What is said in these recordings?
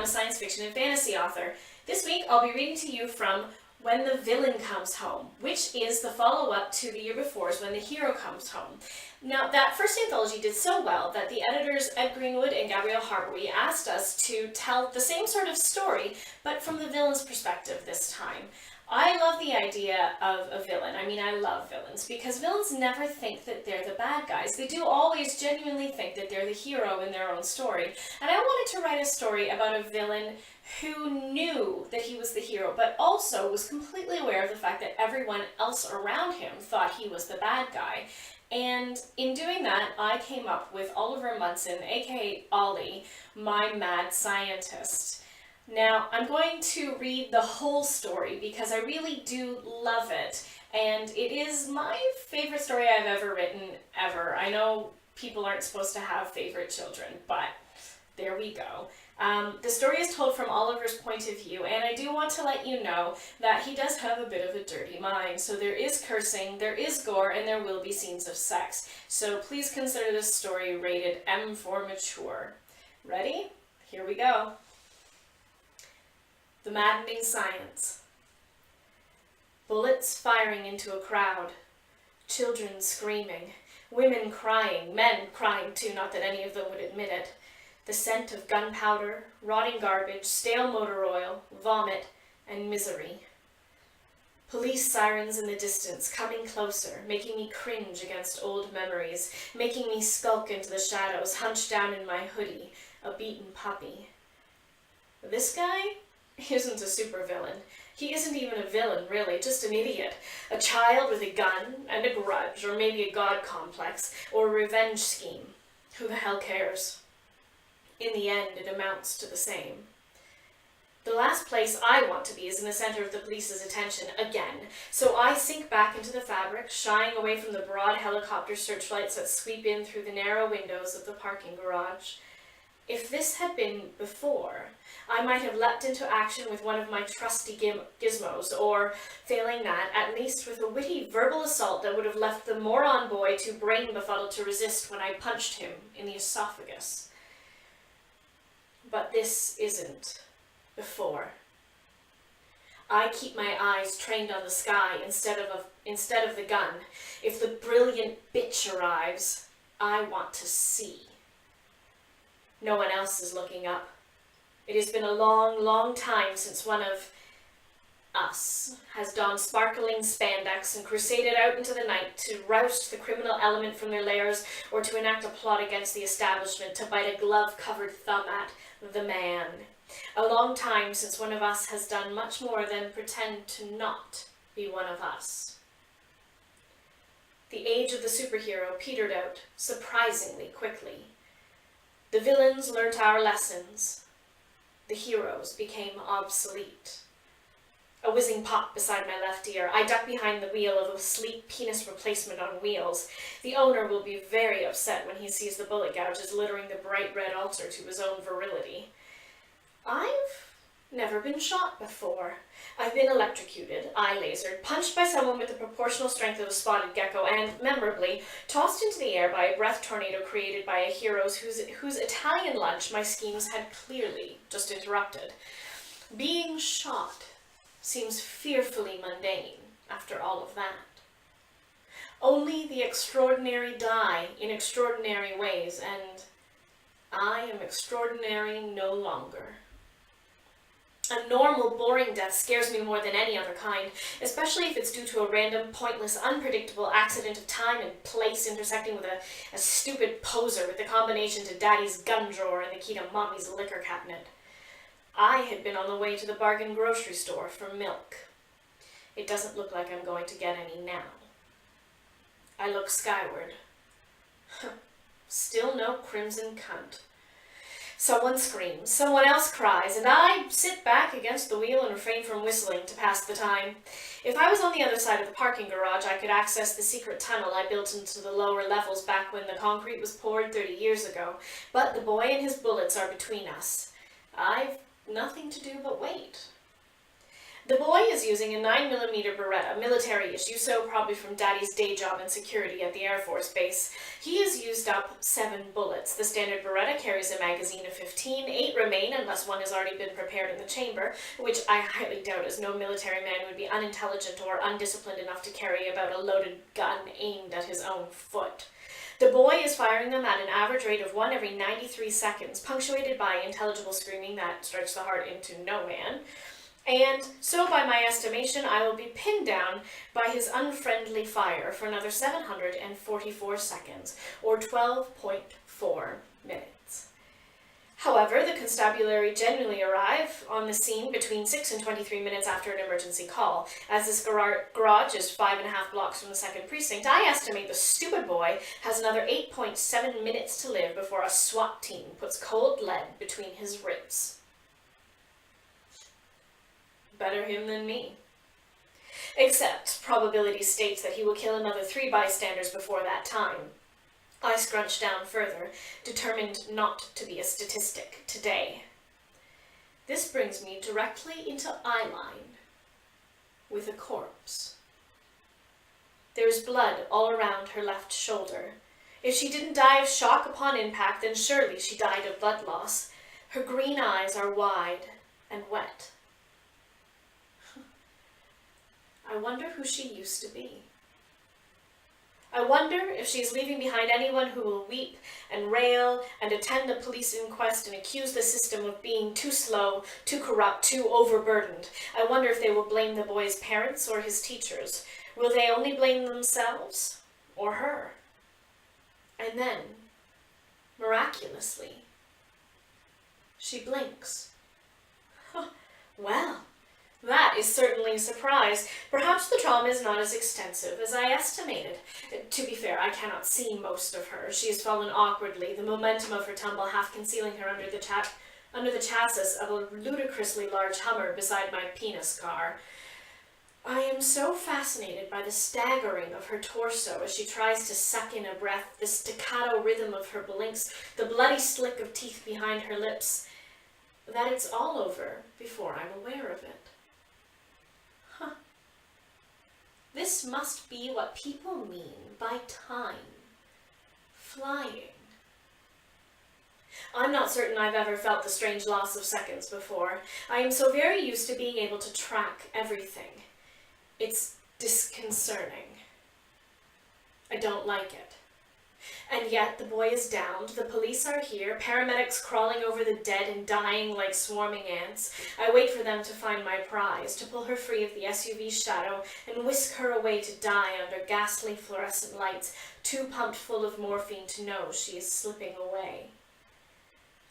I'm a science fiction and fantasy author. This week I'll be reading to you from When the Villain Comes Home, which is the follow-up to the year before's When the Hero Comes Home. Now, that first anthology did so well that the editors Ed Greenwood and Gabrielle Harbowy asked us to tell the same sort of story, but from the villain's perspective this time. I love the idea of a villain. I mean, I love villains, because villains never think that they're the bad guys. They do always genuinely think that they're the hero in their own story. And I wanted to write a story about a villain who knew that he was the hero, but also was completely aware of the fact that everyone else around him thought he was the bad guy. And in doing that, I came up with Oliver Munson, aka Ollie, my mad scientist. Now, I'm going to read the whole story because I really do love it, and it is my favorite story I've ever written, ever. I know people aren't supposed to have favorite children, but there we go. The story is told from Oliver's point of view, and I do want to let you know that he does have a bit of a dirty mind. So there is cursing, there is gore, and there will be scenes of sex. So please consider this story rated M for mature. Ready? Here we go. The Maddening Science. Bullets firing into a crowd. Children screaming. Women crying. Men crying too, not that any of them would admit it. The scent of gunpowder, rotting garbage, stale motor oil, vomit, and misery. Police sirens in the distance, coming closer, making me cringe against old memories, making me skulk into the shadows, hunched down in my hoodie, a beaten puppy. This guy isn't a supervillain. He isn't even a villain, really, just an idiot. A child with a gun and a grudge, or maybe a god complex, or a revenge scheme. Who the hell cares? In the end, it amounts to the same. The last place I want to be is in the center of the police's attention again, so I sink back into the fabric, shying away from the broad helicopter searchlights that sweep in through the narrow windows of the parking garage. If this had been before, I might have leapt into action with one of my trusty gizmos, or, failing that, at least with a witty verbal assault that would have left the moron boy too brain befuddled to resist when I punched him in the esophagus. But this isn't before. I keep my eyes trained on the sky instead of the gun. If the brilliant bitch arrives, I want to see. No one else is looking up. It has been a long, long time since one of us has donned sparkling spandex and crusaded out into the night to roust the criminal element from their lairs, or to enact a plot against the establishment, to bite a glove-covered thumb at the man. A long time since one of us has done much more than pretend to not be one of us. The age of the superhero petered out surprisingly quickly. The villains learnt our lessons. The heroes became obsolete. A whizzing pop beside my left ear. I duck behind the wheel of a sleek penis replacement on wheels. The owner will be very upset when he sees the bullet gouges littering the bright red altar to his own virility. I've never been shot before. I've been electrocuted, eye lasered, punched by someone with the proportional strength of a spotted gecko, and, memorably, tossed into the air by a breath tornado created by a hero whose Italian lunch my schemes had clearly just interrupted. Being shot seems fearfully mundane after all of that. Only the extraordinary die in extraordinary ways, and I am extraordinary no longer. A normal, boring death scares me more than any other kind, especially if it's due to a random, pointless, unpredictable accident of time and place intersecting with a stupid poser with the combination to Daddy's gun drawer and the key to Mommy's liquor cabinet. I had been on the way to the bargain grocery store for milk. It doesn't look like I'm going to get any now. I look skyward. Still no crimson cunt. Someone screams, someone else cries, and I sit back against the wheel and refrain from whistling to pass the time. If I was on the other side of the parking garage, I could access the secret tunnel I built into the lower levels back when the concrete was poured 30 years ago, but the boy and his bullets are between us. I've nothing to do but wait. The boy is using a 9mm Beretta, military issue, so probably from Daddy's day job in security at the Air Force Base. He has used up 7 bullets. The standard Beretta carries a magazine of 15, 8 remain unless one has already been prepared in the chamber, which I highly doubt, as no military man would be unintelligent or undisciplined enough to carry about a loaded gun aimed at his own foot. The boy is firing them at an average rate of 1 every 93 seconds, punctuated by intelligible screaming that strikes the heart into no man. And so, by my estimation, I will be pinned down by his unfriendly fire for another 744 seconds, or 12.4 minutes. However, the constabulary generally arrive on the scene between 6 and 23 minutes after an emergency call. As this garage is 5.5 blocks from the 2nd precinct, I estimate the stupid boy has another 8.7 minutes to live before a SWAT team puts cold lead between his ribs. Better him than me. Except probability states that he will kill another 3 bystanders before that time. I scrunched down further, determined not to be a statistic today. This brings me directly into eyeline with a corpse. There is blood all around her left shoulder. If she didn't die of shock upon impact, then surely she died of blood loss. Her green eyes are wide and wet. I wonder who she used to be. I wonder if she is leaving behind anyone who will weep and rail and attend a police inquest and accuse the system of being too slow, too corrupt, too overburdened. I wonder if they will blame the boy's parents or his teachers. Will they only blame themselves or her? And then, miraculously, she blinks. Well, that is certainly a surprise. Perhaps the trauma is not as extensive as I estimated. To be fair, I cannot see most of her. She has fallen awkwardly, the momentum of her tumble half concealing her under the chassis of a ludicrously large Hummer beside my penis car. I am so fascinated by the staggering of her torso as she tries to suck in a breath, the staccato rhythm of her blinks, the bloody slick of teeth behind her lips, that it's all over before I'm aware of it. This must be what people mean by time. Flying. I'm not certain I've ever felt the strange loss of seconds before. I am so very used to being able to track everything. It's disconcerting. I don't like it. And yet the boy is downed, the police are here, paramedics crawling over the dead and dying like swarming ants. I wait for them to find my prize, to pull her free of the SUV's shadow and whisk her away to die under ghastly fluorescent lights, too pumped full of morphine to know she is slipping away.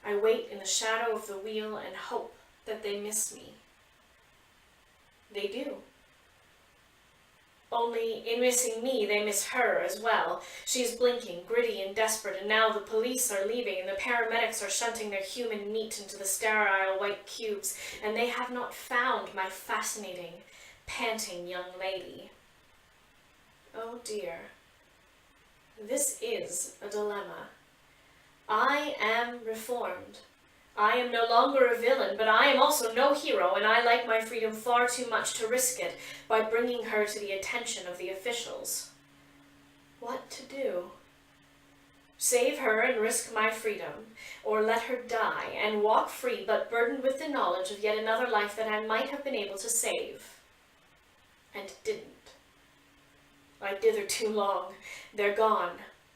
I wait in the shadow of the wheel and hope that they miss me. They do. Only, in missing me, they miss her as well. She is blinking, gritty and desperate, and now the police are leaving, and the paramedics are shunting their human meat into the sterile white cubes, and they have not found my fascinating, panting young lady. Oh dear. This is a dilemma. I am reformed. I am no longer a villain, but I am also no hero, and I like my freedom far too much to risk it by bringing her to the attention of the officials. What to do? Save her and risk my freedom, or let her die and walk free but burdened with the knowledge of yet another life that I might have been able to save, and didn't. I dither too long. They're gone.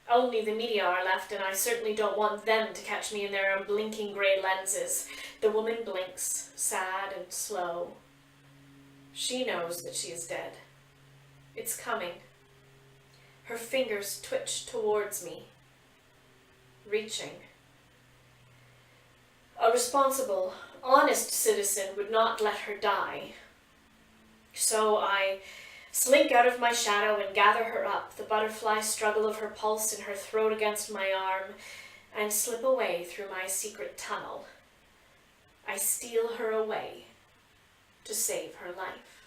Only the media are left, and I certainly don't want them to catch me in their unblinking grey lenses. The woman blinks, sad and slow. She knows that she is dead. It's coming. Her fingers twitch towards me, reaching. A responsible, honest citizen would not let her die. So I slink out of my shadow and gather her up, the butterfly struggle of her pulse in her throat against my arm, and slip away through my secret tunnel. I steal her away to save her life.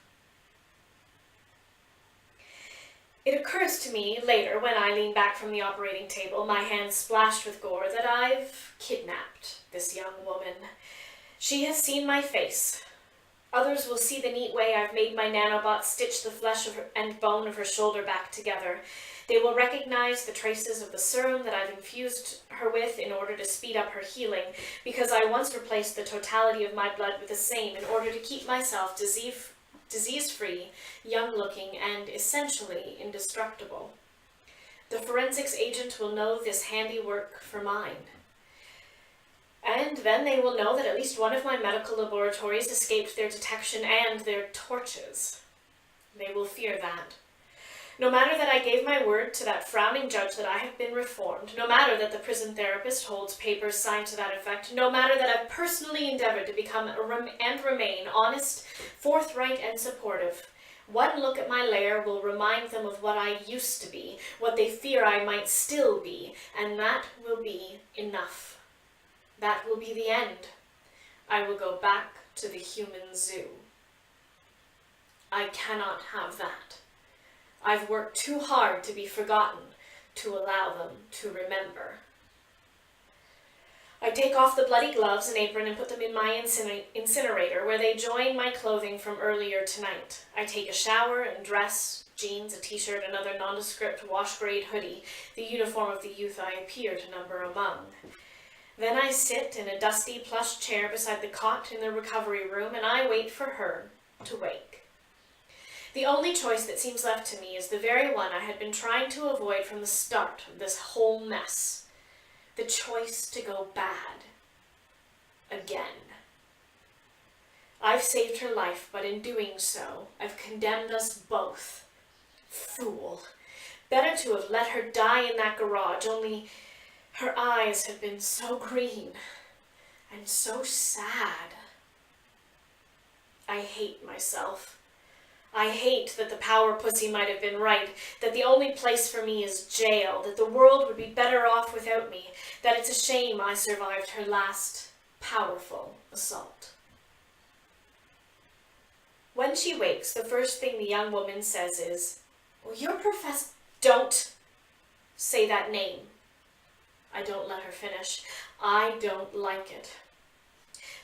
It occurs to me later, when I lean back from the operating table, my hands splashed with gore, that I've kidnapped this young woman. She has seen my face, Others will see the neat way I've made my nanobot stitch the flesh and bone of her shoulder back together. They will recognize the traces of the serum that I've infused her with in order to speed up her healing, because I once replaced the totality of my blood with the same in order to keep myself disease-free, young-looking, and essentially indestructible. The forensics agent will know this handiwork for mine. And then they will know that at least one of my medical laboratories escaped their detection and their torches. They will fear that. No matter that I gave my word to that frowning judge that I have been reformed, no matter that the prison therapist holds papers signed to that effect, no matter that I've personally endeavored to become and remain honest, forthright, and supportive, one look at my lair will remind them of what I used to be, what they fear I might still be, and that will be enough. That will be the end. I will go back to the human zoo. I cannot have that. I've worked too hard to be forgotten, to allow them to remember. I take off the bloody gloves and apron and put them in my incinerator, where they join my clothing from earlier tonight. I take a shower and dress, jeans, a t-shirt, another nondescript wash-grade hoodie, the uniform of the youth I appear to number among. Then I sit in a dusty plush chair beside the cot in the recovery room, and I wait for her to wake. The only choice that seems left to me is the very one I had been trying to avoid from the start of this whole mess. The choice to go bad. Again. I've saved her life, but in doing so, I've condemned us both. Fool. Better to have let her die in that garage, only her eyes have been so green and so sad. I hate myself. I hate that the power pussy might have been right, that the only place for me is jail, that the world would be better off without me, that it's a shame I survived her last powerful assault. When she wakes, the first thing the young woman says is, "Well, you're Professor..." "Don't say that name." I don't let her finish. I don't like it.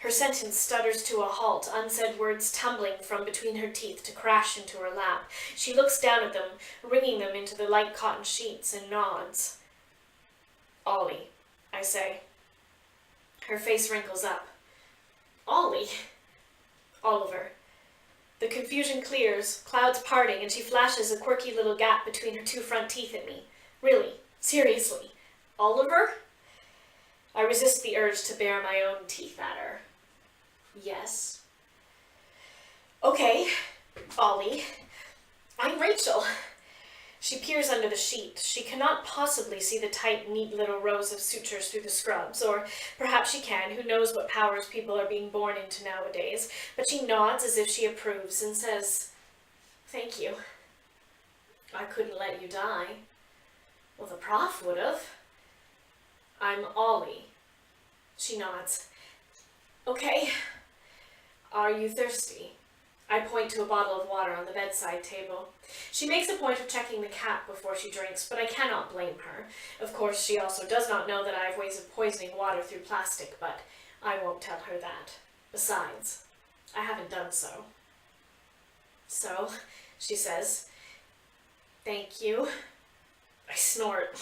Her sentence stutters to a halt, unsaid words tumbling from between her teeth to crash into her lap. She looks down at them, wringing them into the light cotton sheets, and nods. "Ollie," I say. Her face wrinkles up. "Ollie?" "Oliver." The confusion clears, clouds parting, and she flashes a quirky little gap between her two front teeth at me. "Really? Seriously? Oliver?" I resist the urge to bare my own teeth at her. "Yes." "Okay, Ollie. I'm Rachel." She peers under the sheet. She cannot possibly see the tight, neat little rows of sutures through the scrubs, or perhaps she can, who knows what powers people are being born into nowadays, but she nods as if she approves and says, "Thank you. I couldn't let you die." "Well, the prof would have." "I'm Ollie." She nods. "Okay. Are you thirsty?" I point to a bottle of water on the bedside table. She makes a point of checking the cap before she drinks, but I cannot blame her. Of course, she also does not know that I have ways of poisoning water through plastic, but I won't tell her that. Besides, I haven't done so. "So," she says, "thank you." I snort.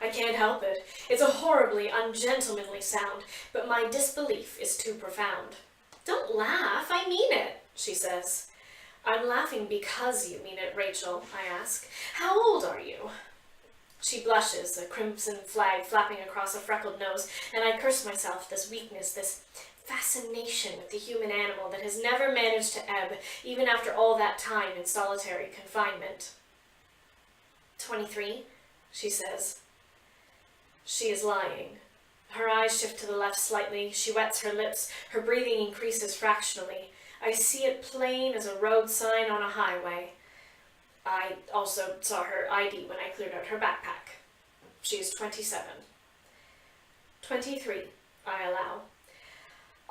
I can't help it. It's a horribly ungentlemanly sound, but my disbelief is too profound. "Don't laugh, I mean it," she says. "I'm laughing because you mean it, Rachel," I ask. "How old are you?" She blushes, a crimson flag flapping across a freckled nose, and I curse myself, this weakness, this fascination with the human animal that has never managed to ebb, even after all that time in solitary confinement. 23, she says. She is lying. Her eyes shift to the left slightly. She wets her lips. Her breathing increases fractionally. I see it plain as a road sign on a highway. I also saw her ID when I cleared out her backpack. She is 27. 23, I allow.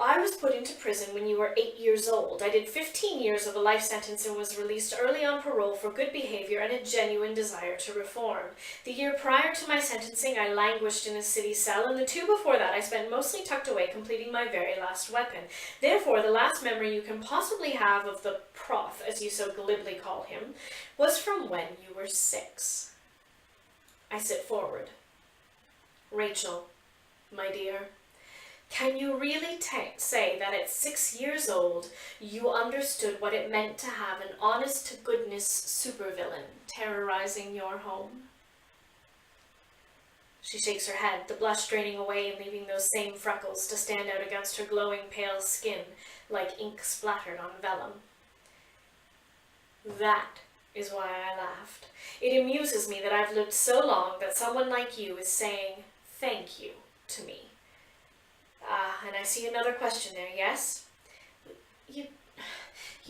I was put into prison when you were 8 years old. I did 15 years of a life sentence and was released early on parole for good behavior and a genuine desire to reform. The year prior to my sentencing, I languished in a city cell, and the 2 before that I spent mostly tucked away completing my very last weapon. Therefore, the last memory you can possibly have of the prof, as you so glibly call him, was from when you were 6. I sit forward. Rachel, my dear, can you really say that at 6 years old you understood what it meant to have an honest-to-goodness supervillain terrorizing your home? She shakes her head, the blush draining away and leaving those same freckles to stand out against her glowing pale skin like ink splattered on vellum. That is why I laughed. It amuses me that I've lived so long that someone like you is saying thank you to me. And I see another question there, yes? You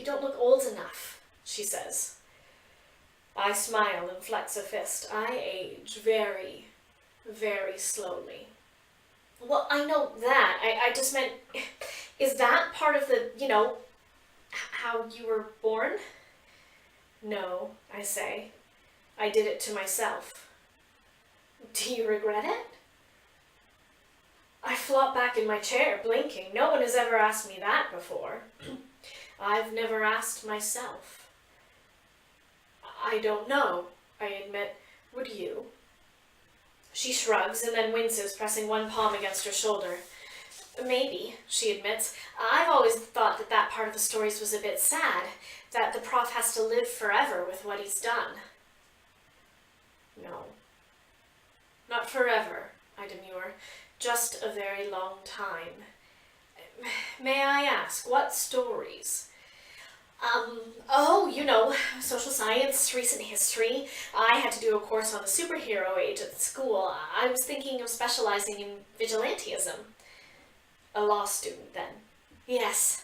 don't look old enough, she says. I smile and flex a fist. I age very, very slowly. Well, I know that. I just meant, is that part of the, how you were born? No, I say. I did it to myself. Do you regret it? I flop back in my chair, blinking. No one has ever asked me that before. I've never asked myself. I don't know, I admit. Would you? She shrugs and then winces, pressing one palm against her shoulder. Maybe, she admits. I've always thought that part of the stories was a bit sad, that the prof has to live forever with what he's done. No. Not forever, I demur. Just a very long time. May I ask, what stories? Social science, recent history. I had to do a course on the superhero age at school. I was thinking of specializing in vigilantism. A law student, then? Yes.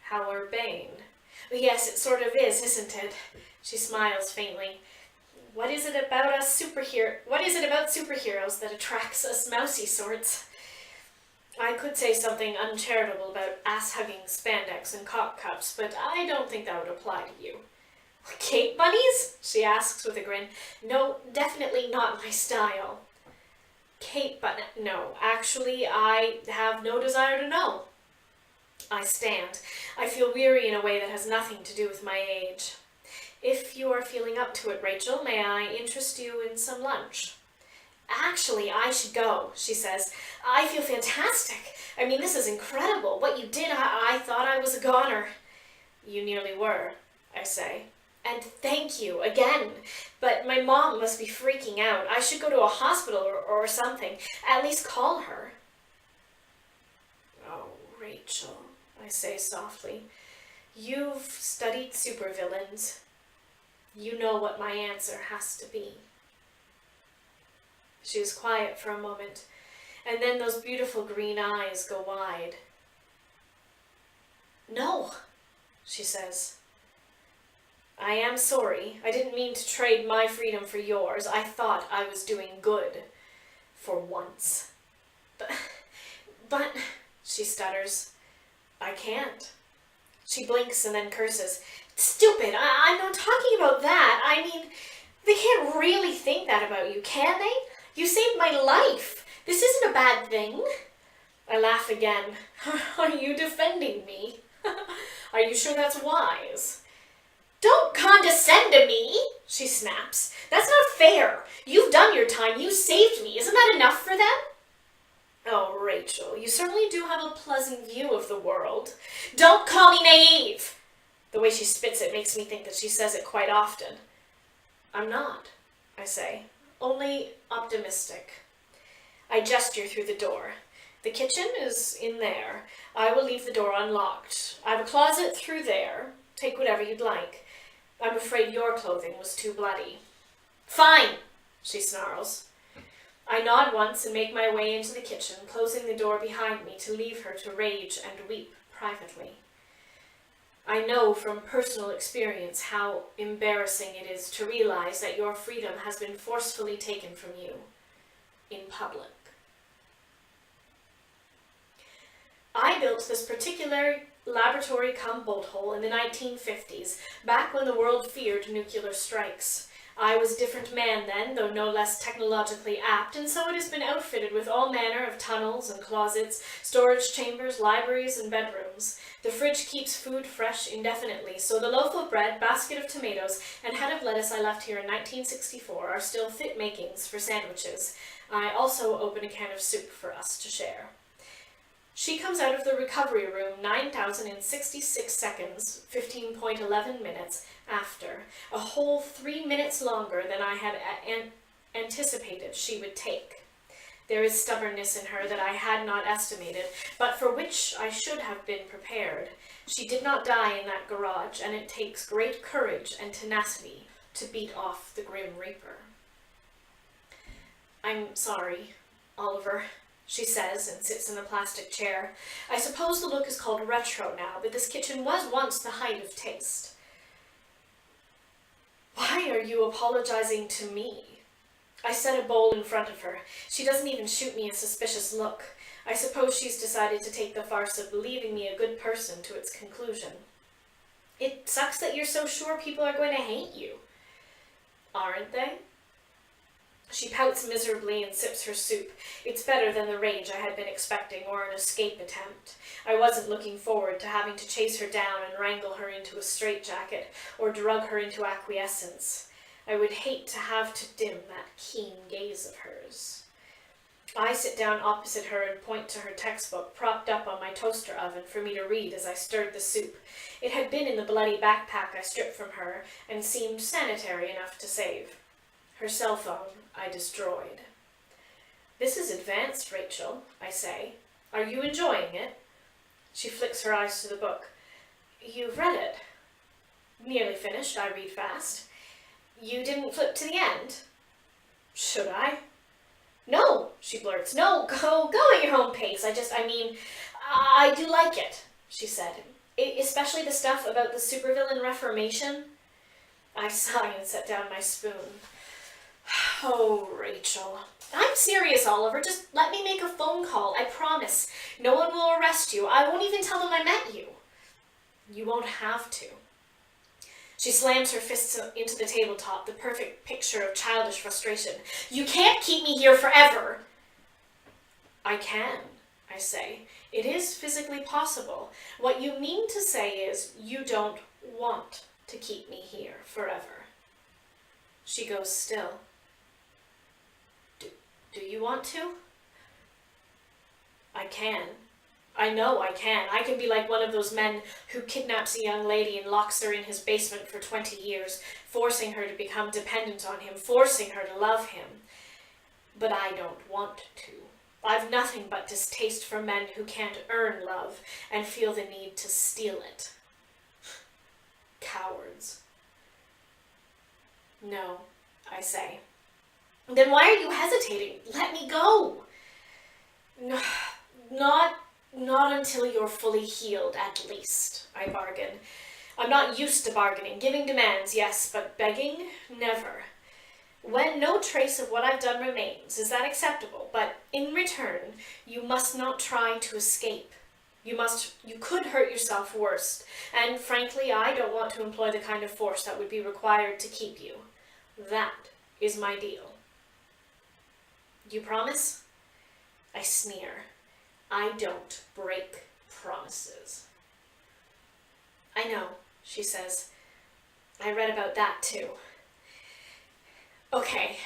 How urbane. Yes, it sort of is, isn't it? She smiles faintly. What is it about superheroes that attracts us mousy sorts? I could say something uncharitable about ass-hugging spandex and cock cups, but I don't think that would apply to you. Cape bunnies? She asks with a grin. No, definitely not my style. Cape bunny? No, actually, I have no desire to know. I stand. I feel weary in a way that has nothing to do with my age. If you are feeling up to it, Rachel, may I interest you in some lunch? Actually, I should go, she says. I feel fantastic. I mean, this is incredible. What you did, I thought I was a goner. You nearly were, I say. And thank you, again. But my mom must be freaking out. I should go to a hospital or something. At least call her. Oh, Rachel, I say softly. You've studied supervillains. You know what my answer has to be. She is quiet for a moment, and then those beautiful green eyes go wide. No, she says. I am sorry. I didn't mean to trade my freedom for yours. I thought I was doing good. For once. But, she stutters. I can't. She blinks and then curses. Stupid! I'm not talking about that. I mean, they can't really think that about you, can they? You saved my life. This isn't a bad thing. I laugh again. Are you defending me? Are you sure that's wise? Don't condescend to me, she snaps. That's not fair. You've done your time. You saved me. Isn't that enough for them? Oh, Rachel, you certainly do have a pleasant view of the world. Don't call me naive. The way she spits it makes me think that she says it quite often. I'm not, I say, only optimistic. I gesture through the door. The kitchen is in there. I will leave the door unlocked. I have a closet through there. Take whatever you'd like. I'm afraid your clothing was too bloody. Fine, she snarls. I nod once and make my way into the kitchen, closing the door behind me to leave her to rage and weep privately. I know from personal experience how embarrassing it is to realize that your freedom has been forcefully taken from you in public. I built this particular laboratory cum bolt hole in the 1950s, back when the world feared nuclear strikes. I was a different man then, though no less technologically apt, and so it has been outfitted with all manner of tunnels and closets, storage chambers, libraries, and bedrooms. The fridge keeps food fresh indefinitely, so the loaf of bread, basket of tomatoes, and head of lettuce I left here in 1964 are still fit makings for sandwiches. I also open a can of soup for us to share. She comes out of the recovery room 9,066 seconds, 15.11 minutes after, a whole 3 minutes longer than I had anticipated she would take. There is stubbornness in her that I had not estimated, but for which I should have been prepared. She did not die in that garage, and it takes great courage and tenacity to beat off the Grim Reaper. I'm sorry, Oliver, she says, and sits in the plastic chair. I suppose the look is called retro now, but this kitchen was once the height of taste. Why are you apologizing to me? I set a bowl in front of her. She doesn't even shoot me a suspicious look. I suppose she's decided to take the farce of believing me a good person to its conclusion. It sucks that you're so sure people are going to hate you. Aren't they? She pouts miserably and sips her soup. It's better than the rage I had been expecting, or an escape attempt. I wasn't looking forward to having to chase her down and wrangle her into a straitjacket, or drug her into acquiescence. I would hate to have to dim that keen gaze of hers. I sit down opposite her and point to her textbook, propped up on my toaster oven for me to read as I stirred the soup. It had been in the bloody backpack I stripped from her, and seemed sanitary enough to save. Her cell phone I destroyed. This is advanced, Rachel, I say. Are you enjoying it? She flicks her eyes to the book. You've read it. Nearly finished, I read fast. You didn't flip to the end? Should I? No, she blurts. No, go at your own pace. I do like it, she said. Especially the stuff about the supervillain reformation. I sigh and set down my spoon. Oh, Rachel. I'm serious, Oliver. Just let me make a phone call. I promise. No one will arrest you. I won't even tell them I met you. You won't have to. She slams her fists into the tabletop, the perfect picture of childish frustration. You can't keep me here forever. I can, I say. It is physically possible. What you mean to say is you don't want to keep me here forever. She goes still. Do you want to? I can. I know I can. I can be like one of those men who kidnaps a young lady and locks her in his basement for 20 years, forcing her to become dependent on him, forcing her to love him. But I don't want to. I've nothing but distaste for men who can't earn love and feel the need to steal it. Cowards. No, I say. Then why are you hesitating? Let me go. No, not until you're fully healed, at least, I bargain. I'm not used to bargaining. Giving demands, yes, but begging, never. When no trace of what I've done remains, is that acceptable? But in return, you must not try to escape. You could hurt yourself worse, and frankly, I don't want to employ the kind of force that would be required to keep you. That is my deal. You promise? I sneer. I don't break promises. I know, she says. I read about that too. Okay.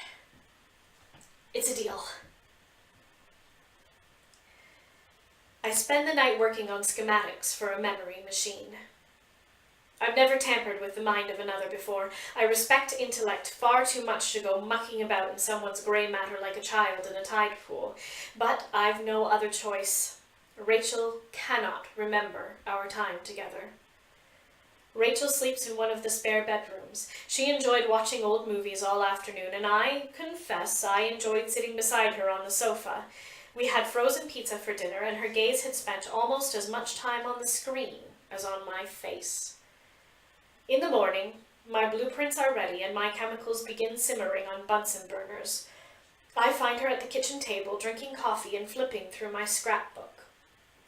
It's a deal. I spend the night working on schematics for a memory machine. I've never tampered with the mind of another before. I respect intellect far too much to go mucking about in someone's grey matter like a child in a tide pool. But I've no other choice. Rachel cannot remember our time together. Rachel sleeps in one of the spare bedrooms. She enjoyed watching old movies all afternoon, and I confess I enjoyed sitting beside her on the sofa. We had frozen pizza for dinner, and her gaze had spent almost as much time on the screen as on my face. In the morning, my blueprints are ready and my chemicals begin simmering on Bunsen burners. I find her at the kitchen table drinking coffee and flipping through my scrapbook.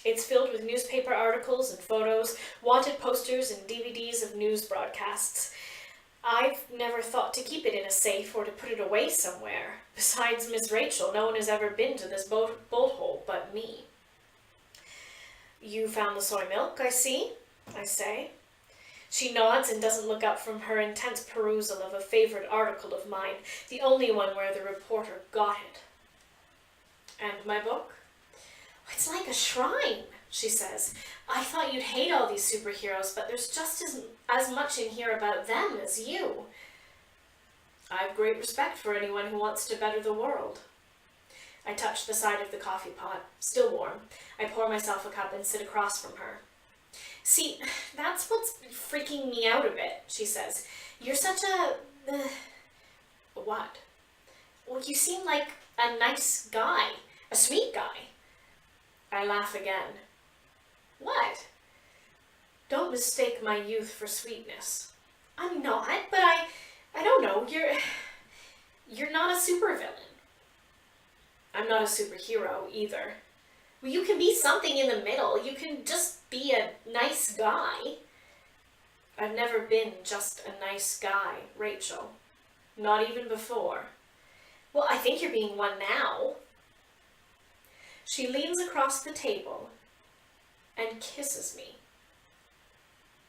It's filled with newspaper articles and photos, wanted posters and DVDs of news broadcasts. I've never thought to keep it in a safe or to put it away somewhere. Besides Miss Rachel, no one has ever been to this bolt hole but me. You found the soy milk, I see, I say. She nods and doesn't look up from her intense perusal of a favorite article of mine, the only one where the reporter got it. And my book? It's like a shrine, she says. I thought you'd hate all these superheroes, but there's just as much in here about them as you. I have great respect for anyone who wants to better the world. I touch the side of the coffee pot, still warm. I pour myself a cup and sit across from her. See, that's what's freaking me out a bit, she says. You're such a... what? Well, you seem like a nice guy, a sweet guy. I laugh again. What? Don't mistake my youth for sweetness. I'm not, but I don't know, you're not a supervillain. I'm not a superhero either. Well, you can be something in the middle. You can just be a nice guy. I've never been just a nice guy, Rachel. Not even before. Well, I think you're being one now. She leans across the table and kisses me.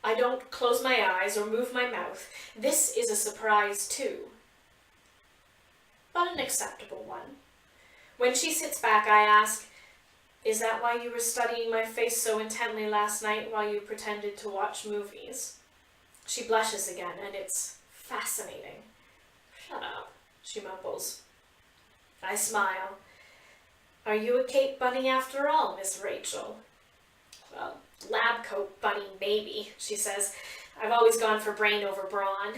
I don't close my eyes or move my mouth. This is a surprise too, but an acceptable one. When she sits back, I ask, is that why you were studying my face so intently last night while you pretended to watch movies? She blushes again, and it's fascinating. Shut up, she mumbles. I smile. Are you a Cape bunny after all, Miss Rachel? Well, lab coat bunny maybe, she says. I've always gone for brain over brawn.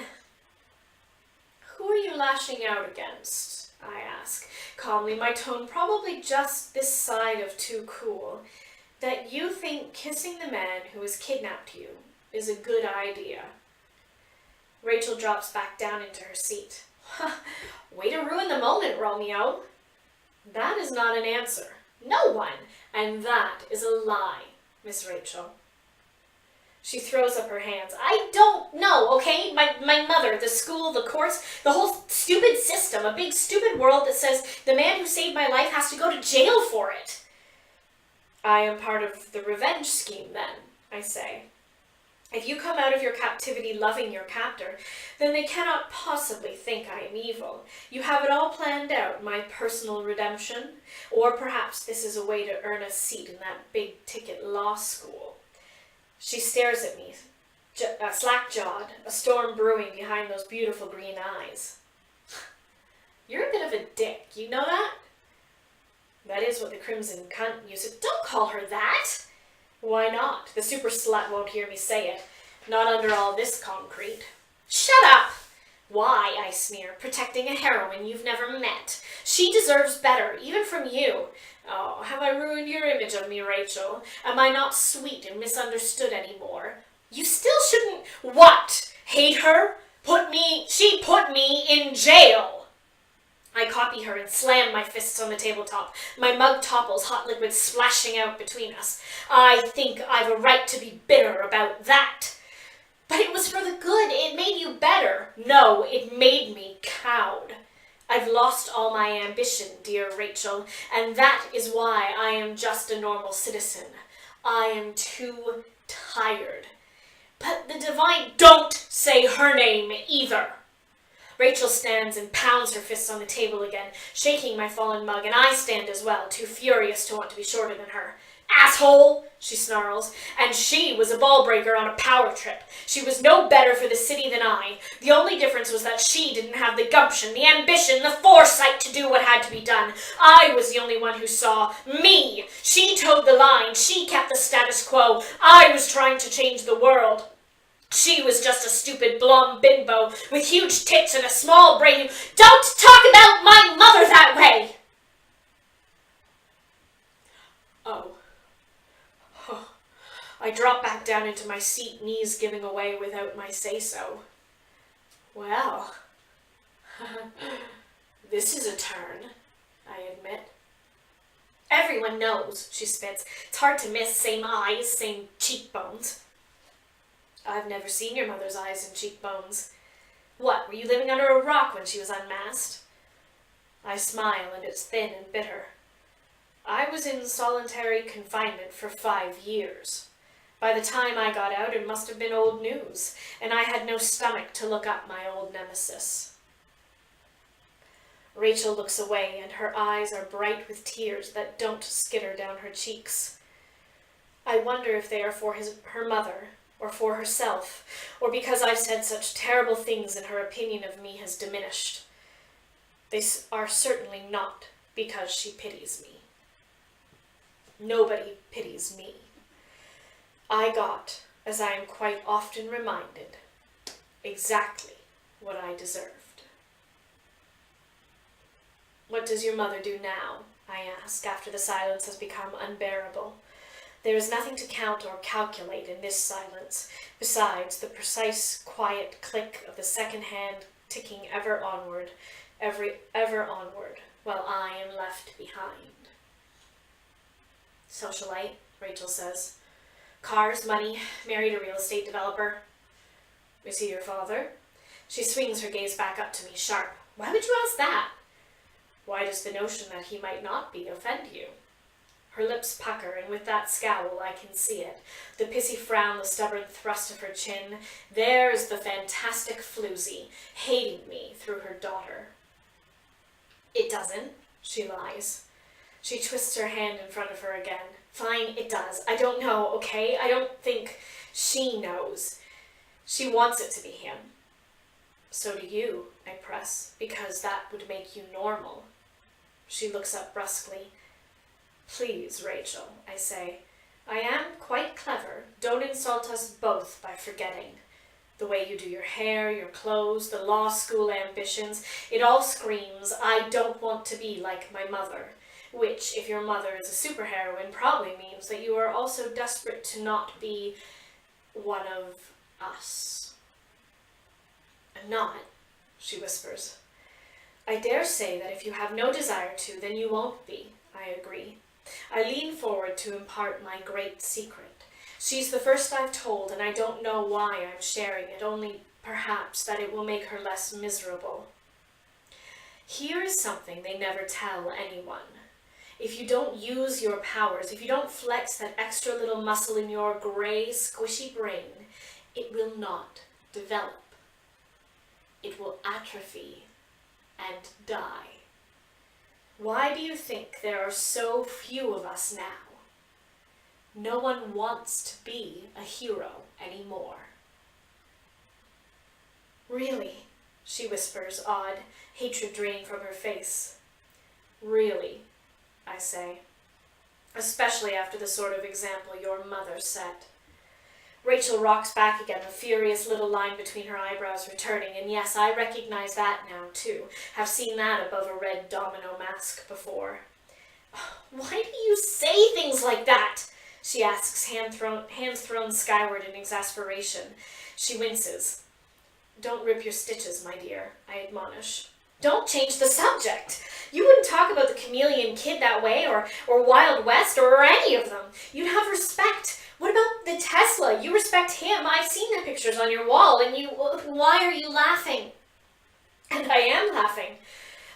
Who are you lashing out against? I ask, calmly, my tone probably just this side of too cool. That you think kissing the man who has kidnapped you is a good idea. Rachel drops back down into her seat. Way to ruin the moment, Romeo. That is not an answer. No one. And that is a lie, Miss Rachel. She throws up her hands. I don't know, okay? My mother, the school, the courts, the whole stupid system, a big stupid world that says the man who saved my life has to go to jail for it. I am part of the revenge scheme then, I say. If you come out of your captivity loving your captor, then they cannot possibly think I am evil. You have it all planned out, my personal redemption, or perhaps this is a way to earn a seat in that big-ticket law school. She stares at me, slack-jawed, a storm brewing behind those beautiful green eyes. You're a bit of a dick, you know that? That is what the crimson cunt used. Don't call her that! Why not? The super slut won't hear me say it. Not under all this concrete. Shut up! Why, I sneer, protecting a heroine you've never met. She deserves better, even from you. Oh, have I ruined your image of me, Rachel? Am I not sweet and misunderstood anymore? You still shouldn't... What? Hate her? She put me in jail! I copy her and slam my fists on the tabletop. My mug topples, hot liquid splashing out between us. I think I've a right to be bitter about that. But it was for the good. It made you better. No, it made me cowed. I've lost all my ambition, dear Rachel, and that is why I am just a normal citizen. I am too tired. But the divine... Don't say her name either. Rachel stands and pounds her fists on the table again, shaking my fallen mug, and I stand as well, too furious to want to be shorter than her. Asshole, she snarls, and she was a ball breaker on a power trip. She was no better for the city than I. The only difference was that she didn't have the gumption, the ambition, the foresight to do what had to be done. I was the only one who saw me. She towed the line. She kept the status quo. I was trying to change the world. She was just a stupid blonde bimbo with huge tits and a small brain. Don't talk about my mother that way! Oh. I drop back down into my seat, knees giving away without my say-so. Well, this is a turn, I admit. Everyone knows, she spits. It's hard to miss, same eyes, same cheekbones. I've never seen your mother's eyes and cheekbones. What, were you living under a rock when she was unmasked? I smile, and it's thin and bitter. I was in solitary confinement for 5 years. By the time I got out, it must have been old news, and I had no stomach to look up my old nemesis. Rachel looks away, and her eyes are bright with tears that don't skitter down her cheeks. I wonder if they are for her mother, or for herself, or because I've said such terrible things and her opinion of me has diminished. They are certainly not because she pities me. Nobody pities me. I got, as I am quite often reminded, exactly what I deserved. What does your mother do now? I ask, after the silence has become unbearable. There is nothing to count or calculate in this silence, besides the precise, quiet click of the second hand ticking ever onward, while I am left behind. Socialite, Rachel says. Cars, money, married a real estate developer. Is he your father? She swings her gaze back up to me, sharp. Why would you ask that? Why does the notion that he might not be offend you? Her lips pucker, and with that scowl I can see it. The pissy frown, the stubborn thrust of her chin. There's the fantastic floozy, hating me through her daughter. It doesn't, she lies. She twists her hand in front of her again. Fine, it does. I don't know, okay? I don't think she knows. She wants it to be him. So do you, I press, because that would make you normal. She looks up brusquely. Please, Rachel, I say. I am quite clever. Don't insult us both by forgetting. The way you do your hair, your clothes, the law school ambitions, it all screams, I don't want to be like my mother. Which, if your mother is a superheroine, probably means that you are also desperate to not be one of us. I'm not, she whispers. I dare say that if you have no desire to, then you won't be, I agree. I lean forward to impart my great secret. She's the first I've told, and I don't know why I'm sharing it, only perhaps that it will make her less miserable. Here is something they never tell anyone. If you don't use your powers, if you don't flex that extra little muscle in your gray, squishy brain, it will not develop. It will atrophy and die. Why do you think there are so few of us now? No one wants to be a hero anymore. Really, she whispers, odd, hatred draining from her face. Really, I say, especially after the sort of example your mother set. Rachel rocks back again, a furious little line between her eyebrows returning, and yes, I recognize that now too. Have seen that above a red domino mask before. Why do you say things like that? She asks, hands thrown skyward in exasperation. She winces. Don't rip your stitches, my dear, I admonish. Don't change the subject. You wouldn't talk about the chameleon kid that way, or Wild West, or any of them. You'd have respect. What about the Tesla? You respect him. I've seen the pictures on your wall, and why are you laughing? And I am laughing.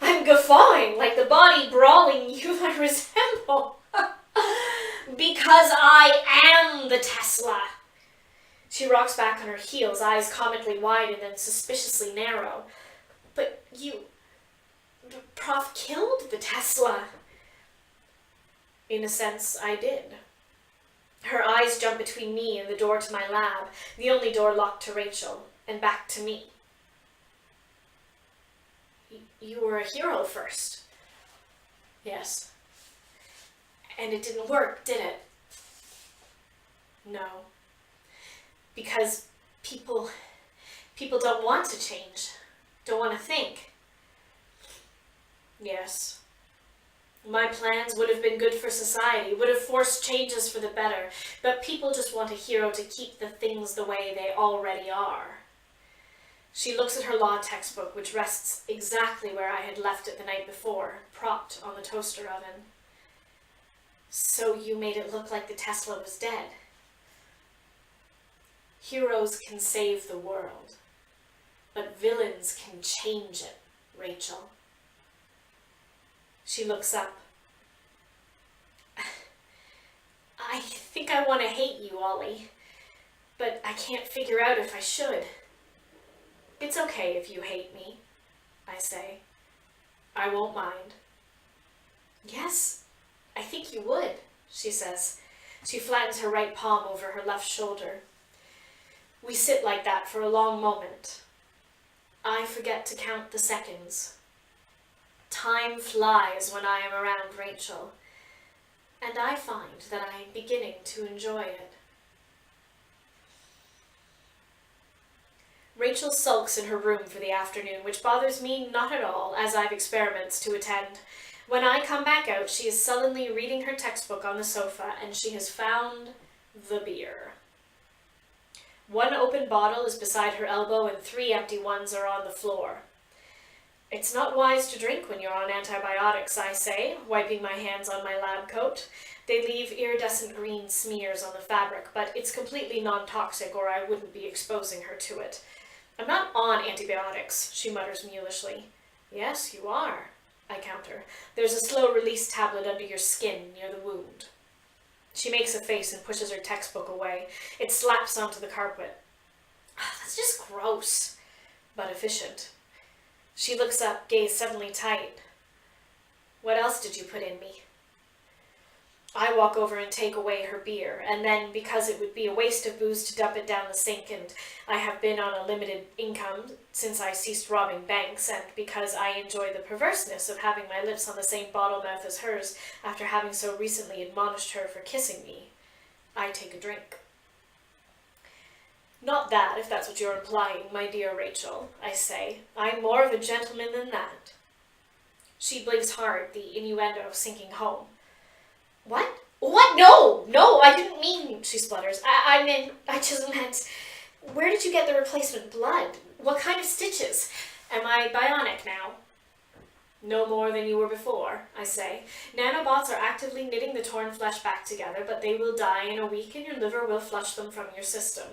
I'm guffawing like the body brawling you I resemble. Because I am the Tesla. She rocks back on her heels, eyes comically wide and then suspiciously narrow. But Prof killed the Tesla. In a sense, I did. Her eyes jump between me and the door to my lab, the only door locked to Rachel, and back to me. You were a hero first. Yes. And it didn't work, did it? No. Because people don't want to change, don't want to think. Yes. My plans would have been good for society, would have forced changes for the better, but people just want a hero to keep the things the way they already are. She looks at her law textbook, which rests exactly where I had left it the night before, propped on the toaster oven. So you made it look like the Tesla was dead. Heroes can save the world, but villains can change it, Rachel. She looks up. I think I want to hate you, Ollie, but I can't figure out if I should. It's okay if you hate me, I say. I won't mind. Yes, I think you would, she says. She flattens her right palm over her left shoulder. We sit like that for a long moment. I forget to count the seconds. Time flies when I am around Rachel, and I find that I am beginning to enjoy it. Rachel sulks in her room for the afternoon, which bothers me not at all, as I've experiments to attend. When I come back out, she is sullenly reading her textbook on the sofa, and she has found the beer. One open bottle is beside her elbow, and 3 empty ones are on the floor. It's not wise to drink when you're on antibiotics, I say, wiping my hands on my lab coat. They leave iridescent green smears on the fabric, but it's completely non-toxic, or I wouldn't be exposing her to it. I'm not on antibiotics, she mutters mulishly. Yes, you are, I counter. There's a slow-release tablet under your skin near the wound. She makes a face and pushes her textbook away. It slaps onto the carpet. That's just gross, but efficient. She looks up, gaze suddenly tight. What else did you put in me? I walk over and take away her beer, and then, because it would be a waste of booze to dump it down the sink, and I have been on a limited income since I ceased robbing banks, and because I enjoy the perverseness of having my lips on the same bottle mouth as hers after having so recently admonished her for kissing me, I take a drink. Not that, if that's what you're implying, my dear Rachel, I say. I'm more of a gentleman than that. She blinks hard, the innuendo sinking home. What? What? No, I didn't mean, she splutters. I just meant, where did you get the replacement blood? What kind of stitches? Am I bionic now? No more than you were before, I say. Nanobots are actively knitting the torn flesh back together, but they will die in a week and your liver will flush them from your system.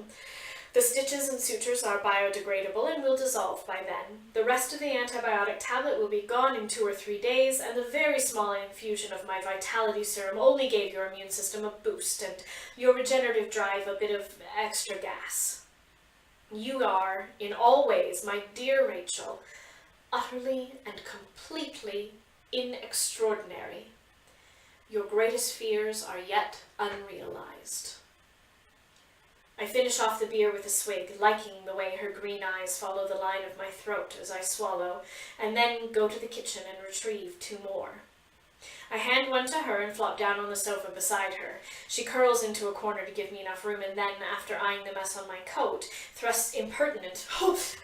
The stitches and sutures are biodegradable and will dissolve by then. The rest of the antibiotic tablet will be gone in 2 or 3 days, and the very small infusion of my vitality serum only gave your immune system a boost, and your regenerative drive a bit of extra gas. You are, in all ways, my dear Rachel, utterly and completely inextraordinary. Your greatest fears are yet unrealized. I finish off the beer with a swig, liking the way her green eyes follow the line of my throat as I swallow, and then go to the kitchen and retrieve 2 more. I hand one to her and flop down on the sofa beside her. She curls into a corner to give me enough room, and then, after eyeing the mess on my coat, thrusts impertinent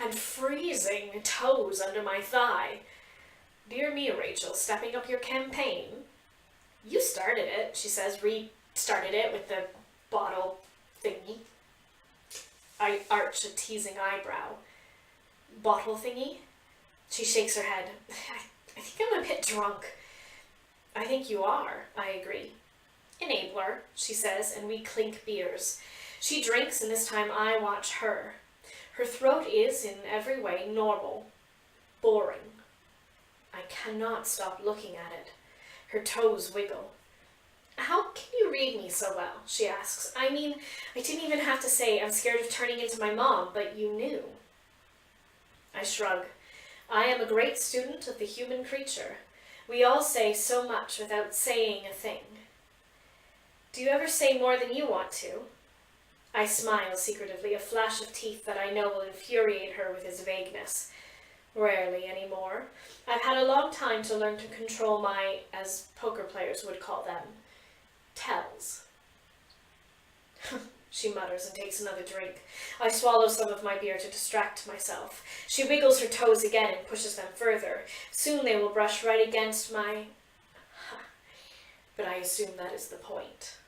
and freezing toes under my thigh. Dear me, Rachel, stepping up your campaign. You started it, she says, restarted it with the bottle thingy. I arch a teasing eyebrow. Bottle thingy? She shakes her head. I think I'm a bit drunk. I think you are, I agree. Enabler, she says, and we clink beers. She drinks, and this time I watch her. Her throat is, in every way, normal. Boring. I cannot stop looking at it. Her toes wiggle. How can you read me so well? She asks. I mean, I didn't even have to say I'm scared of turning into my mom, but you knew. I shrug. I am a great student of the human creature. We all say so much without saying a thing. Do you ever say more than you want to? I smile secretively, a flash of teeth that I know will infuriate her with his vagueness. Rarely anymore. I've had a long time to learn to control my, as poker players would call them, tells. She mutters and takes another drink. I swallow some of my beer to distract myself. She wiggles her toes again and pushes them further. Soon they will brush right against my... But I assume that is the point.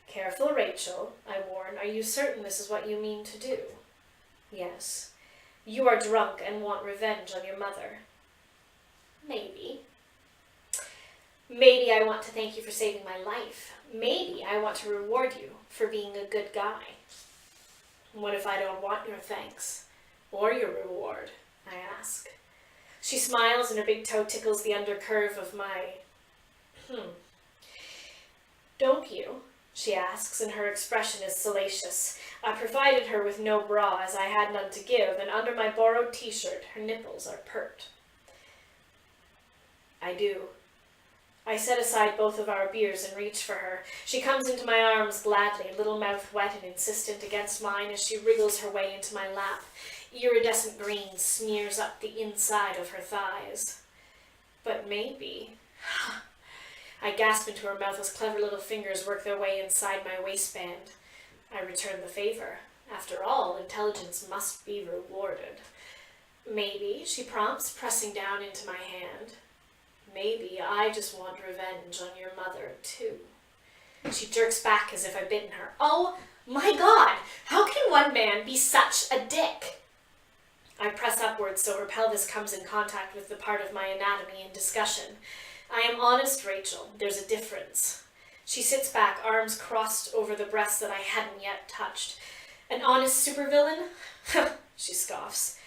Careful, Rachel, I warn. Are you certain this is what you mean to do? Yes. You are drunk and want revenge on your mother. Maybe. Maybe I want to thank you for saving my life. Maybe I want to reward you for being a good guy. What if I don't want your thanks or your reward? I ask. She smiles and her big toe tickles the undercurve of my... Don't you? She asks, and her expression is salacious. I provided her with no bra, as I had none to give, and under my borrowed t-shirt, her nipples are pert. I do. I set aside both of our beers and reach for her. She comes into my arms gladly, little mouth wet and insistent against mine as she wriggles her way into my lap. Iridescent green smears up the inside of her thighs. But maybe... I gasp into her mouth as clever little fingers work their way inside my waistband. I return the favor. After all, intelligence must be rewarded. Maybe, she prompts, pressing down into my hand. Maybe I just want revenge on your mother, too. She jerks back as if I'd bitten her. Oh, my God! How can one man be such a dick? I press upwards so her pelvis comes in contact with the part of my anatomy in discussion. I am honest, Rachel. There's a difference. She sits back, arms crossed over the breasts that I hadn't yet touched. An honest supervillain? She scoffs.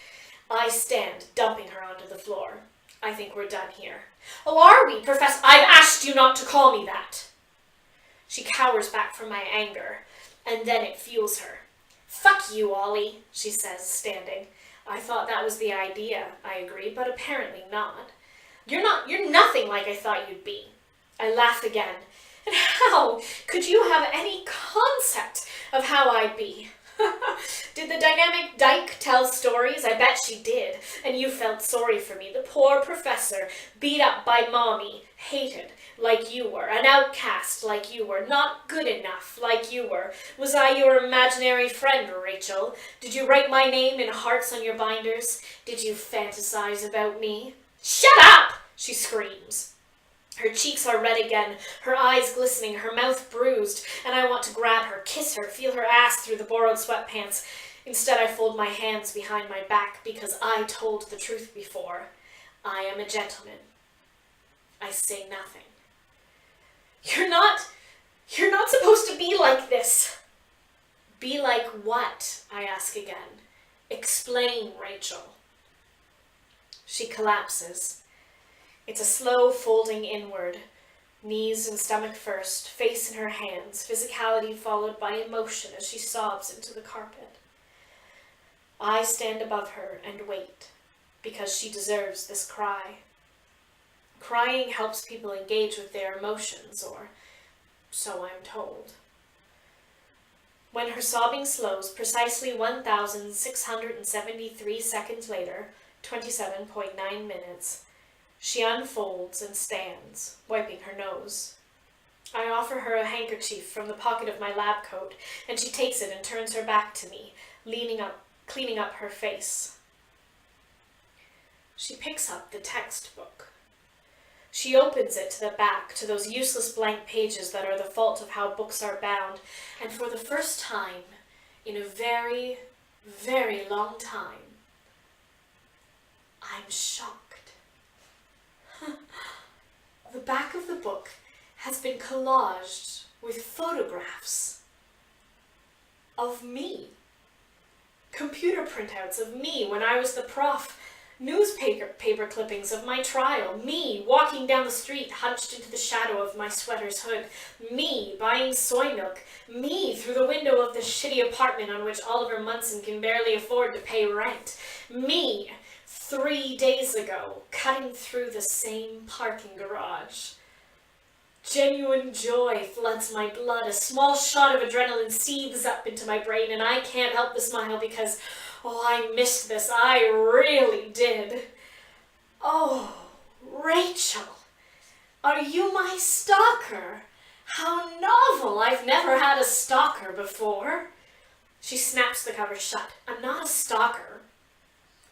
I stand, dumping her onto the floor. I think we're done here. Oh, are we, Professor? I've asked you not to call me that. She cowers back from my anger, and then it fuels her. Fuck you, Ollie, she says, standing. I thought that was the idea, I agree, but apparently not. You're nothing like I thought you'd be. I laugh again. And how could you have any concept of how I'd be? Did the dynamic dyke tell stories? I bet she did. And you felt sorry for me, the poor professor, beat up by mommy, hated like you were, an outcast like you were, not good enough like you were. Was I your imaginary friend, Rachel? Did you write my name in hearts on your binders? Did you fantasize about me? Shut up! She screams. Her cheeks are red again, her eyes glistening, her mouth bruised, and I want to grab her, kiss her, feel her ass through the borrowed sweatpants. Instead, I fold my hands behind my back because I told the truth before. I am a gentleman. I say nothing. You're not supposed to be like this. Be like what? I ask again. Explain, Rachel. She collapses. It's a slow folding inward, knees and stomach first, face in her hands, physicality followed by emotion as she sobs into the carpet. I stand above her and wait, because she deserves this cry. Crying helps people engage with their emotions, or so I'm told. When her sobbing slows, precisely 1,673 seconds later, 27.9 minutes, she unfolds and stands, wiping her nose. I offer her a handkerchief from the pocket of my lab coat, and she takes it and turns her back to me, cleaning up her face. She picks up the textbook. She opens it to the back, to those useless blank pages that are the fault of how books are bound, and for the first time in a very, very long time, I'm shocked. The back of the book has been collaged with photographs of me. Computer printouts of me when I was the prof. Newspaper clippings of my trial. Me walking down the street hunched into the shadow of my sweater's hood. Me buying soy milk. Me through the window of the shitty apartment on which Oliver Munson can barely afford to pay rent. Me 3 days ago, cutting through the same parking garage. Genuine joy floods my blood. A small shot of adrenaline seethes up into my brain, and I can't help but smile because, oh, I missed this. I really did. Oh, Rachel, are you my stalker? How novel. I've never had a stalker before. She snaps the cover shut. I'm not a stalker.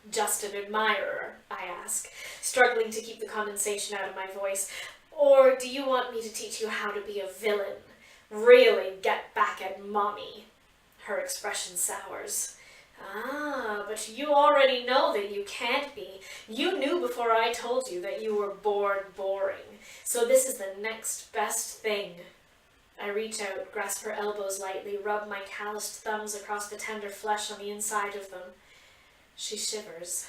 Just an admirer, I ask, struggling to keep the condensation out of my voice. Or do you want me to teach you how to be a villain? Really get back at mommy? Her expression sours. Ah, but you already know that you can't be. You knew before I told you that you were boring. So this is the next best thing. I reach out, grasp her elbows lightly, rub my calloused thumbs across the tender flesh on the inside of them. She shivers.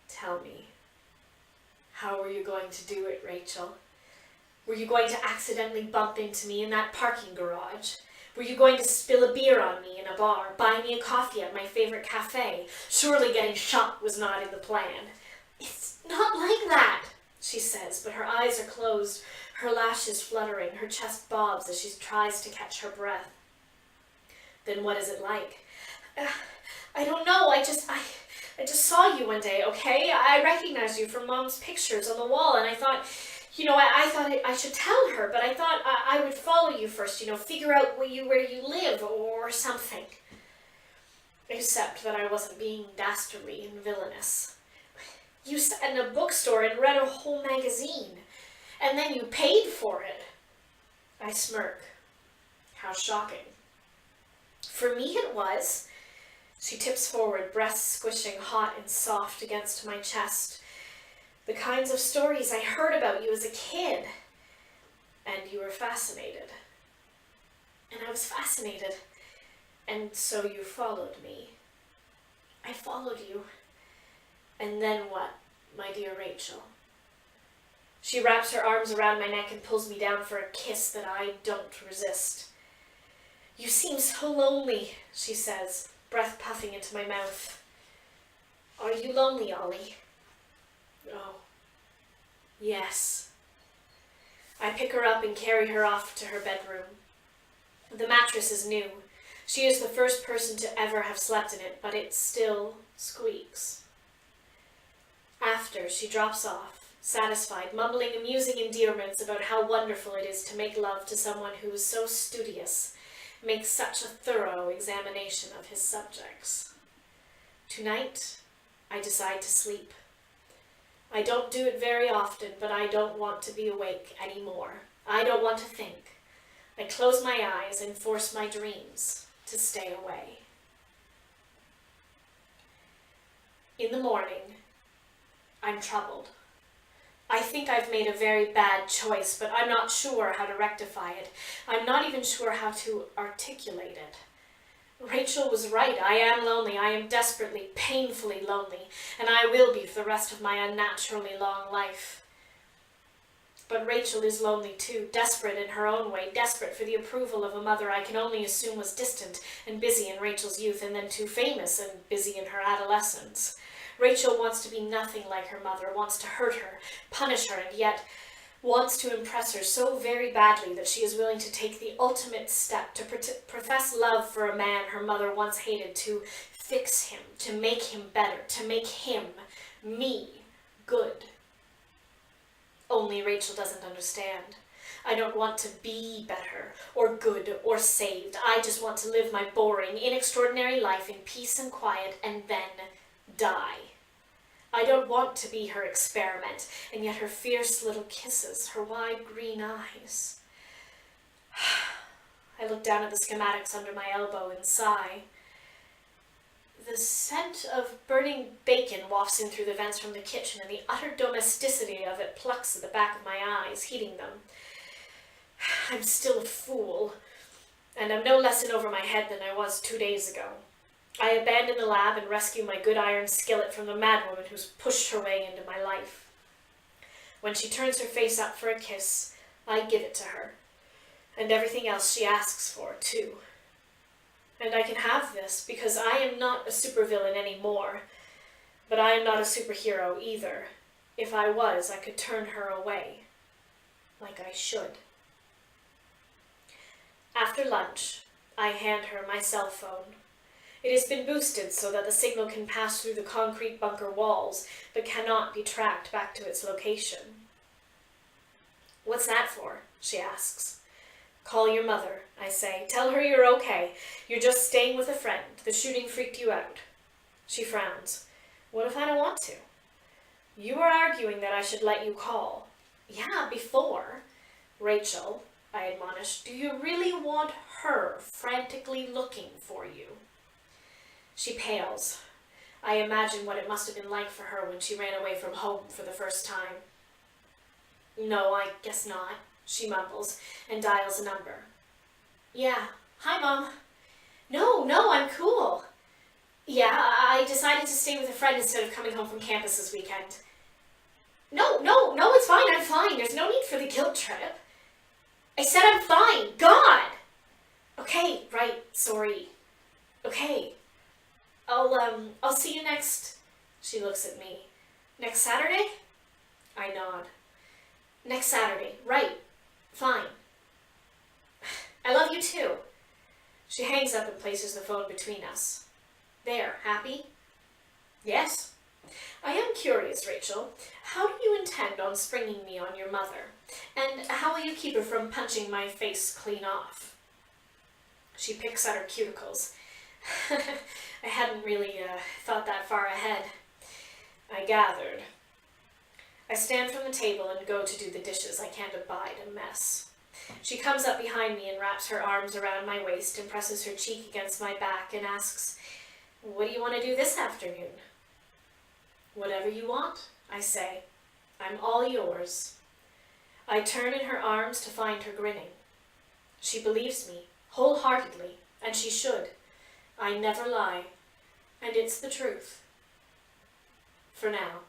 Tell me, how were you going to do it, Rachel? Were you going to accidentally bump into me in that parking garage? Were you going to spill a beer on me in a bar, buy me a coffee at my favorite cafe? Surely getting shot was not in the plan. It's not like that, she says, but her eyes are closed, her lashes fluttering, her chest bobs as she tries to catch her breath. Then what is it like? I don't know, I just saw you one day, okay? I recognized you from Mom's pictures on the wall, and I thought, I thought I should tell her, but I thought I would follow you first, figure out where you live or something. Except that I wasn't being dastardly and villainous. You sat in a bookstore and read a whole magazine, and then you paid for it. I smirk. How shocking. For me it was. She tips forward, breasts squishing hot and soft against my chest. The kinds of stories I heard about you as a kid. And you were fascinated. And I was fascinated. And so you followed me. I followed you. And then what, my dear Rachel? She wraps her arms around my neck and pulls me down for a kiss that I don't resist. You seem so lonely, she says, breath puffing into my mouth. Are you lonely, Ollie? Oh, yes. I pick her up and carry her off to her bedroom. The mattress is new. She is the first person to ever have slept in it, but it still squeaks. After, she drops off, satisfied, mumbling amusing endearments about how wonderful it is to make love to someone who is so studious, makes such a thorough examination of his subjects. Tonight, I decide to sleep. I don't do it very often, but I don't want to be awake anymore. I don't want to think. I close my eyes and force my dreams to stay away. In the morning, I'm troubled. I think I've made a very bad choice, but I'm not sure how to rectify it. I'm not even sure how to articulate it. Rachel was right. I am lonely. I am desperately, painfully lonely, and I will be for the rest of my unnaturally long life. But Rachel is lonely too, desperate in her own way, desperate for the approval of a mother I can only assume was distant and busy in Rachel's youth, and then too famous and busy in her adolescence. Rachel wants to be nothing like her mother, wants to hurt her, punish her, and yet wants to impress her so very badly that she is willing to take the ultimate step to profess love for a man her mother once hated, to fix him, to make him better, to make him, me, good. Only Rachel doesn't understand. I don't want to be better, or good, or saved. I just want to live my boring, inextraordinary life in peace and quiet, and then die. I don't want to be her experiment, and yet her fierce little kisses, her wide green eyes. I look down at the schematics under my elbow and sigh. The scent of burning bacon wafts in through the vents from the kitchen, and the utter domesticity of it plucks at the back of my eyes, heating them. I'm still a fool, and I'm no less in over my head than I was 2 days ago. I abandon the lab and rescue my good iron skillet from the madwoman who's pushed her way into my life. When she turns her face up for a kiss, I give it to her, and everything else she asks for, too. And I can have this because I am not a supervillain anymore, but I am not a superhero either. If I was, I could turn her away, like I should. After lunch, I hand her my cell phone. It has been boosted so that the signal can pass through the concrete bunker walls, but cannot be tracked back to its location. What's that for? She asks. Call your mother, I say. Tell her you're okay. You're just staying with a friend. The shooting freaked you out. She frowns. What if I don't want to? You were arguing that I should let you call. Yeah, before. Rachel, I admonish, do you really want her frantically looking for you? She pales. I imagine what it must have been like for her when she ran away from home for the first time. No, I guess not, she mumbles and dials a number. Yeah. Hi, Mom. No, I'm cool. Yeah, I decided to stay with a friend instead of coming home from campus this weekend. No, it's fine, I'm fine. There's no need for the guilt trip. I said I'm fine. God! Okay, right, sorry. Okay. I'll see you next... She looks at me. Next Saturday? I nod. Next Saturday, right. Fine. I love you too. She hangs up and places the phone between us. There, happy? Yes. I am curious, Rachel. How do you intend on springing me on your mother? And how will you keep her from punching my face clean off? She picks at her cuticles. I hadn't really thought that far ahead. I gathered. I stand from the table and go to do the dishes. I can't abide a mess. She comes up behind me and wraps her arms around my waist and presses her cheek against my back and asks, "What do you want to do this afternoon?" "Whatever you want," I say. "I'm all yours." I turn in her arms to find her grinning. She believes me, wholeheartedly, and she should. I never lie, and it's the truth. For now.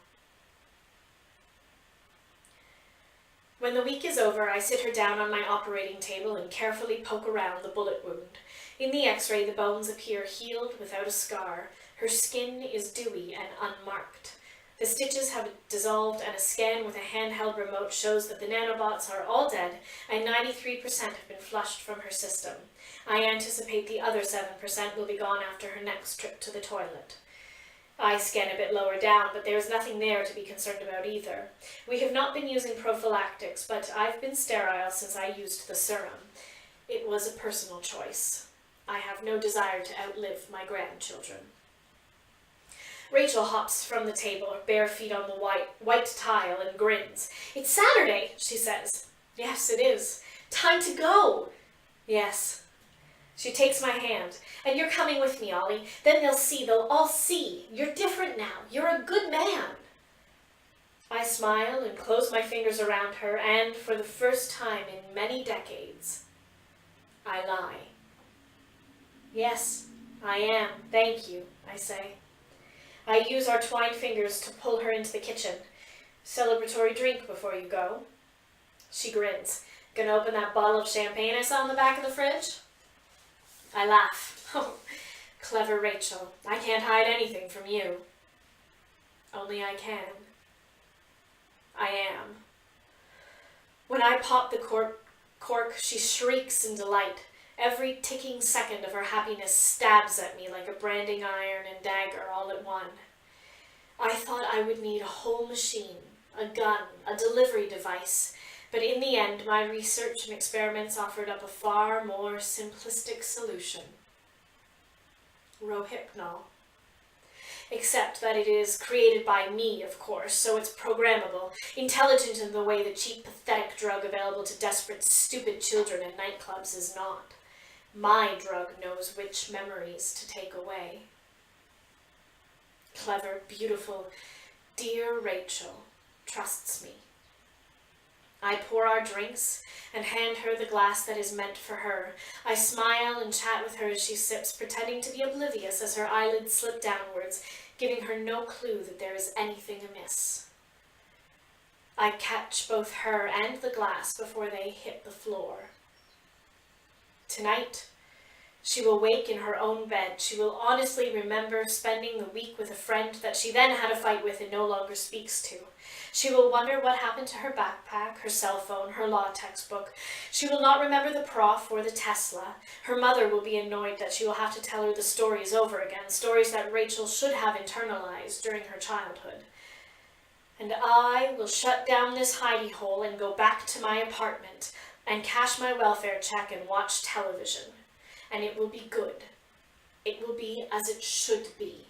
When the week is over, I sit her down on my operating table and carefully poke around the bullet wound. In the x-ray, the bones appear healed without a scar. Her skin is dewy and unmarked. The stitches have dissolved, and a scan with a handheld remote shows that the nanobots are all dead, and 93% have been flushed from her system. I anticipate the other 7% will be gone after her next trip to the toilet. I scan a bit lower down, but there is nothing there to be concerned about either. We have not been using prophylactics, but I've been sterile since I used the serum. It was a personal choice. I have no desire to outlive my grandchildren. Rachel hops from the table, her bare feet on the white tile, and grins. "It's Saturday," she says. "Yes, it is. Time to go." "Yes." She takes my hand. "And you're coming with me, Ollie. Then they'll all see. You're different now. You're a good man." I smile and close my fingers around her, and for the first time in many decades, I lie. "Yes, I am. Thank you," I say. I use our twined fingers to pull her into the kitchen. "Celebratory drink before you go?" She grins. "Gonna open that bottle of champagne I saw in the back of the fridge?" I laugh. "Oh, clever Rachel. I can't hide anything from you." "Only I can." I am. When I pop the cork, she shrieks in delight. Every ticking second of her happiness stabs at me like a branding iron and dagger all at one. I thought I would need a whole machine, a gun, a delivery device, but in the end my research and experiments offered up a far more simplistic solution. Rohypnol. Except that it is created by me, of course, so it's programmable, intelligent in the way the cheap, pathetic drug available to desperate, stupid children in nightclubs is not. My drug knows which memories to take away. Clever, beautiful, dear Rachel trusts me. I pour our drinks and hand her the glass that is meant for her. I smile and chat with her as she sips, pretending to be oblivious as her eyelids slip downwards, giving her no clue that there is anything amiss. I catch both her and the glass before they hit the floor. Tonight, she will wake in her own bed. She will honestly remember spending the week with a friend that she then had a fight with and no longer speaks to. She will wonder what happened to her backpack, her cell phone, her law textbook. She will not remember the prof or the Tesla. Her mother will be annoyed that she will have to tell her the stories over again, stories that Rachel should have internalized during her childhood. And I will shut down this hidey hole and go back to my apartment and cash my welfare check and watch television. And it will be good. It will be as it should be.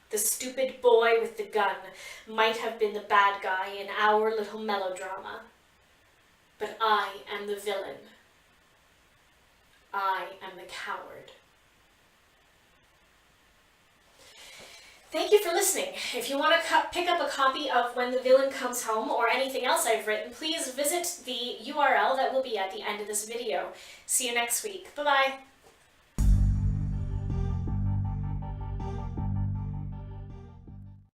The stupid boy with the gun might have been the bad guy in our little melodrama. But I am the villain. I am the coward. Thank you for listening. If you want to pick up a copy of When the Villain Comes Home or anything else I've written, please visit the URL that will be at the end of this video. See you next week. Bye-bye.